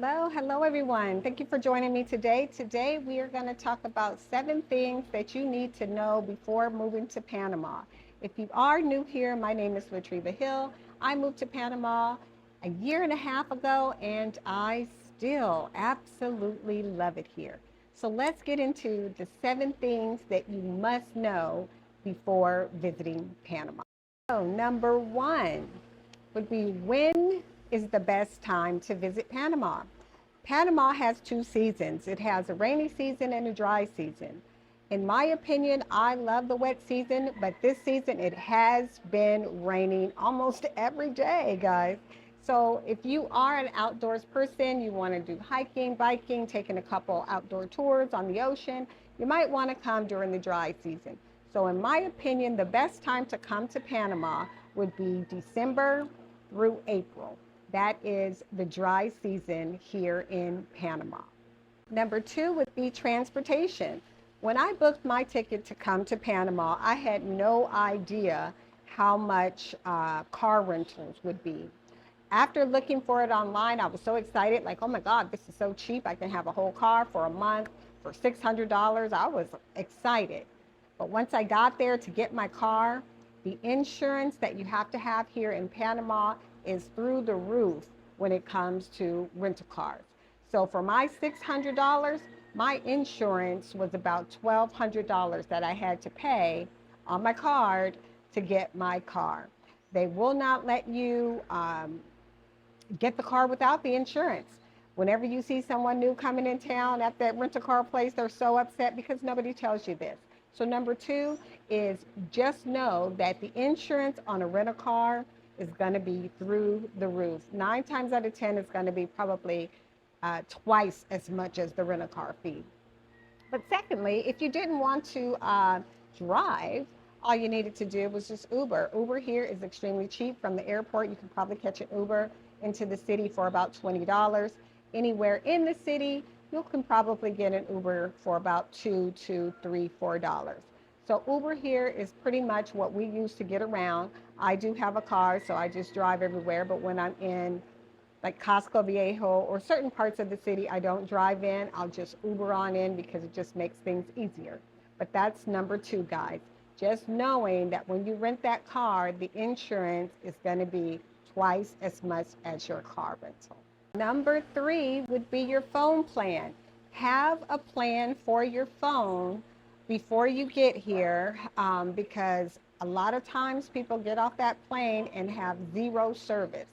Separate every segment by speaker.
Speaker 1: Hello everyone. Thank you for joining me today. Today we are going to talk about 7 things that you need to know before moving to Panama. If you are new here, my name is Latriva Hill. I moved to Panama a year and a half ago and I still absolutely love it here. So let's get into the 7 things that you must know before visiting Panama. So number 1 would be, when is the best time to visit Panama? Panama has 2 seasons. It has a rainy season and a dry season. In my opinion, I love the wet season, but this season it has been raining almost every day, guys. So if you are an outdoors person, you want to do hiking, biking, taking a couple outdoor tours on the ocean, you might want to come during the dry season. So in my opinion, the best time to come to Panama would be December through April. That is the dry season here in Panama. Number 2 would be transportation. When I booked my ticket to come to Panama, I had no idea how much car rentals would be. After looking for it online, I was so excited, like, oh my God, this is so cheap. I can have a whole car for a month for $600. I was excited. But once I got there to get my car, the insurance that you have to have here in Panama is through the roof when it comes to rental cars. So for my $600, my insurance was about $1,200 that I had to pay on my card to get my car. They will not let you get the car without the insurance. Whenever you see someone new coming in town at that rental car place, they're so upset because nobody tells you this. So number 2 is, just know that the insurance on a rental car is going to be through the roof. 9 times out of 10 is going to be probably twice as much as the rental car fee. But secondly, if you didn't want to drive, all you needed to do was just Uber. Uber here is extremely cheap. From the airport, you can probably catch an Uber into the city for about $20. Anywhere in the city, you can probably get an Uber for about $2 to $3, $4. So Uber here is pretty much what we use to get around. I do have a car, so I just drive everywhere. But when I'm in like Casco Viejo or certain parts of the city, I don't drive in. I'll just Uber on in because it just makes things easier. But that's number 2, guys. Just knowing that when you rent that car, the insurance is going to be twice as much as your car rental. Number 3 would be your phone plan. Have a plan for your phone before you get here, because a lot of times people get off that plane and have zero service.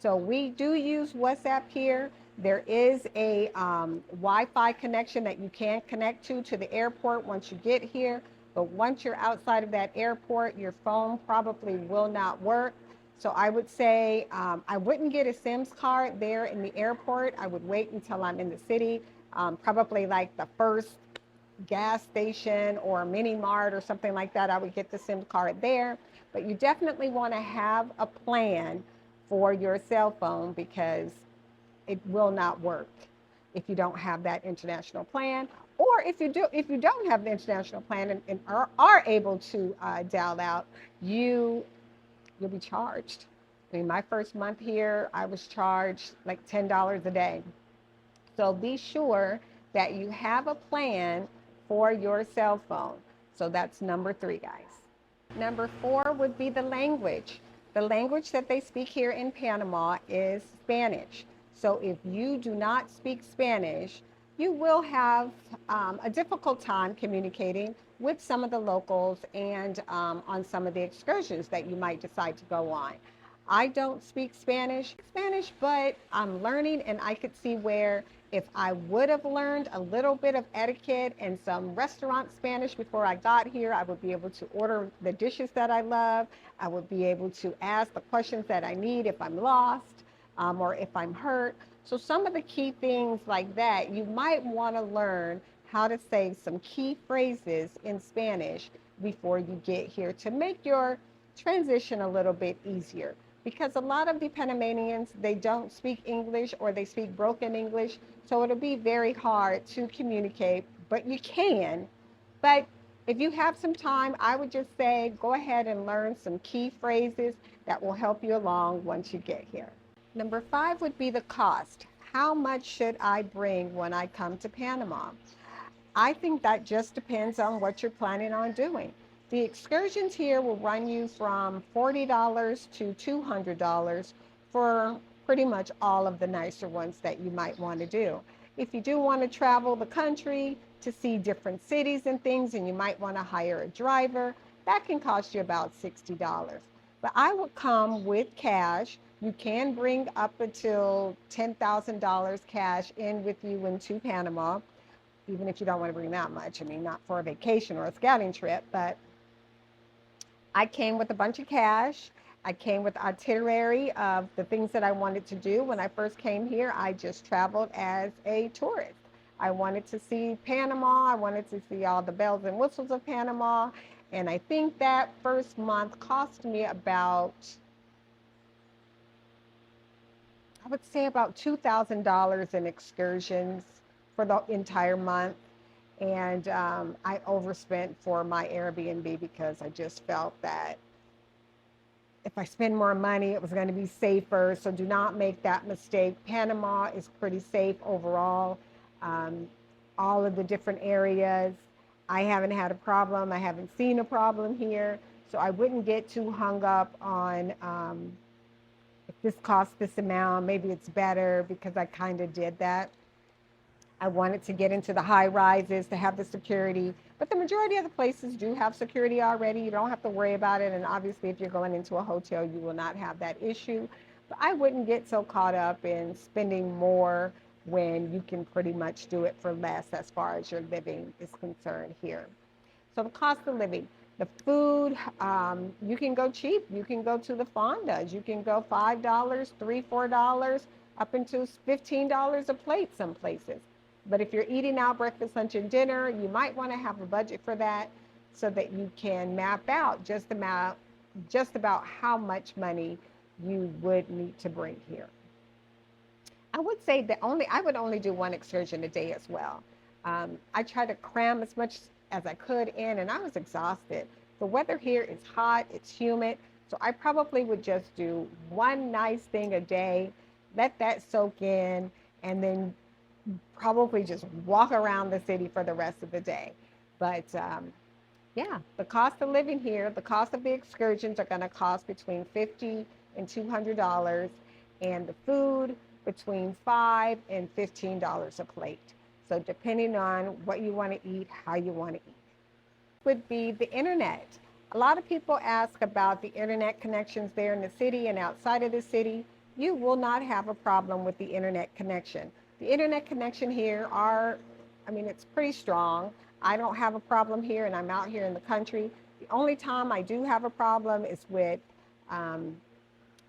Speaker 1: So we do use WhatsApp here. There is a Wi-Fi connection that you can connect to the airport once you get here. But once you're outside of that airport, your phone probably will not work. So I would say I wouldn't get a SIMS card there in the airport. I would wait until I'm in the city, probably like the first gas station or mini mart or something like that. I would get the SIM card there. But you definitely want to have a plan for your cell phone because it will not work if you don't have that international plan. Or if you don't have the international plan and are able to dial out, you'll be charged. I mean, my first month here, I was charged like $10 a day. So be sure that you have a plan for your cell phone. So that's number 3, guys. Number 4 would be the language. The language that they speak here in Panama is Spanish. So if you do not speak Spanish, you will have a difficult time communicating with some of the locals and on some of the excursions that you might decide to go on. I don't speak Spanish, but I'm learning, and I could see where if I would have learned a little bit of etiquette and some restaurant Spanish before I got here, I would be able to order the dishes that I love. I would be able to ask the questions that I need if I'm lost or if I'm hurt. So some of the key things like that, you might want to learn how to say some key phrases in Spanish before you get here to make your transition a little bit easier. Because a lot of the Panamanians, they don't speak English or they speak broken English. So it'll be very hard to communicate, but you can. But if you have some time, I would just say go ahead and learn some key phrases that will help you along once you get here. Number 5 would be the cost. how much should I bring when I come to Panama? I think that just depends on what you're planning on doing. The excursions here will run you from $40 to $200 for pretty much all of the nicer ones that you might want to do. If you do want to travel the country to see different cities and things, and you might want to hire a driver, that can cost you about $60. But I would come with cash. You can bring up until $10,000 cash in with you into Panama, even if you don't want to bring that much. I mean, not for a vacation or a scouting trip, but I came with a bunch of cash. I came with itinerary of the things that I wanted to do. When I first came here, I just traveled as a tourist. I wanted to see Panama. I wanted to see all the bells and whistles of Panama. And I think that first month cost me about, I would say about $2,000 in excursions for the entire month. And I overspent for my Airbnb because I just felt that if I spend more money, it was going to be safer. So do not make that mistake. Panama is pretty safe overall. All of the different areas, I haven't had a problem. I haven't seen a problem here. So I wouldn't get too hung up on if this costs this amount, maybe it's better, because I kind of did that. I wanted to get into the high rises to have the security, but the majority of the places do have security already. You don't have to worry about it. And obviously, if you're going into a hotel, you will not have that issue. But I wouldn't get so caught up in spending more when you can pretty much do it for less as far as your living is concerned here. So the cost of living, the food, you can go cheap. You can go to the fondas. You can go $5, $3, $4, up into $15 a plate some places. But if you're eating out breakfast, lunch, and dinner, you might want to have a budget for that so that you can map out just about how much money you would need to bring here. I would say that I would only do one excursion a day as well. I try to cram as much as I could in, and I was exhausted. The weather here is hot, it's humid, so I probably would just do one nice thing a day, let that soak in, and then probably just walk around the city for the rest of the day. But yeah, the cost of living here, the cost of the excursions are going to cost between $50 and $200, and the food between $5 and $15 a plate. So depending on what you want to eat, how you want to eat. Would be the internet. A lot of people ask about the internet connections there in the city and outside of the city. You will not have a problem with the internet connection. The internet connection here it's pretty strong. I don't have a problem here, and I'm out here in the country. The only time I do have a problem is with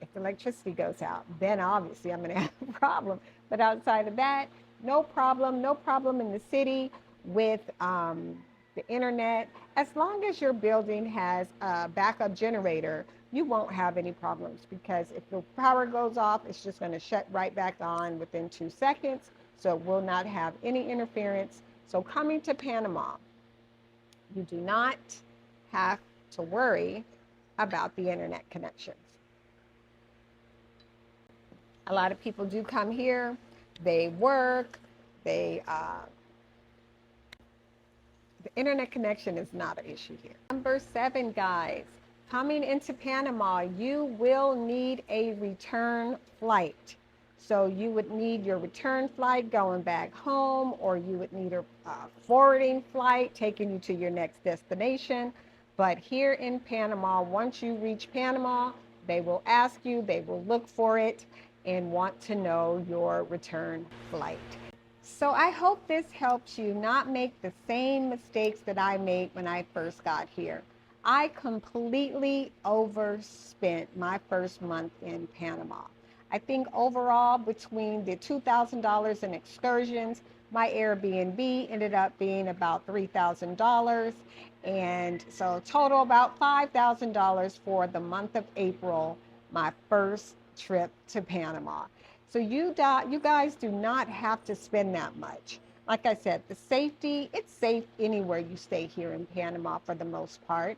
Speaker 1: if the electricity goes out. Then obviously I'm going to have a problem. But outside of that, no problem. No problem in the city with the internet. As long as your building has a backup generator, you won't have any problems, because if the power goes off, it's just going to shut right back on within 2 seconds. So it will not have any interference. So coming to Panama, you do not have to worry about the internet connections. A lot of people do come here, they work, the internet connection is not an issue here. Number 7, guys. Coming into Panama, you will need a return flight. So you would need your return flight going back home, or you would need a forwarding flight taking you to your next destination. But here in Panama, once you reach Panama, they will ask you, they will look for it and want to know your return flight. So I hope this helps you not make the same mistakes that I made when I first got here. I completely overspent my first month in Panama. I think overall, between the $2,000 in excursions, my Airbnb ended up being about $3,000. And so total about $5,000 for the month of April, my first trip to Panama. So you guys do not have to spend that much. Like I said, the safety, it's safe anywhere you stay here in Panama for the most part.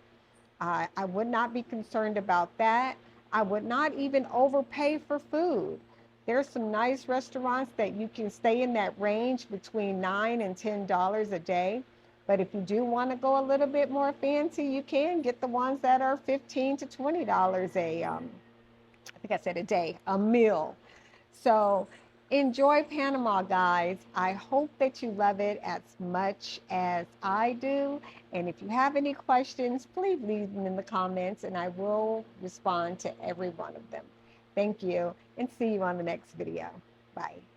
Speaker 1: I would not be concerned about that. I would not even overpay for food. There's some nice restaurants that you can stay in that range between $9 and $10 a day. But if you do want to go a little bit more fancy, you can get the ones that are $15 to $20 I think I said a day, a meal. So enjoy Panama, guys. I hope that you love it as much as I do. And if you have any questions, please leave them in the comments and I will respond to every one of them. Thank you and see you on the next video. Bye.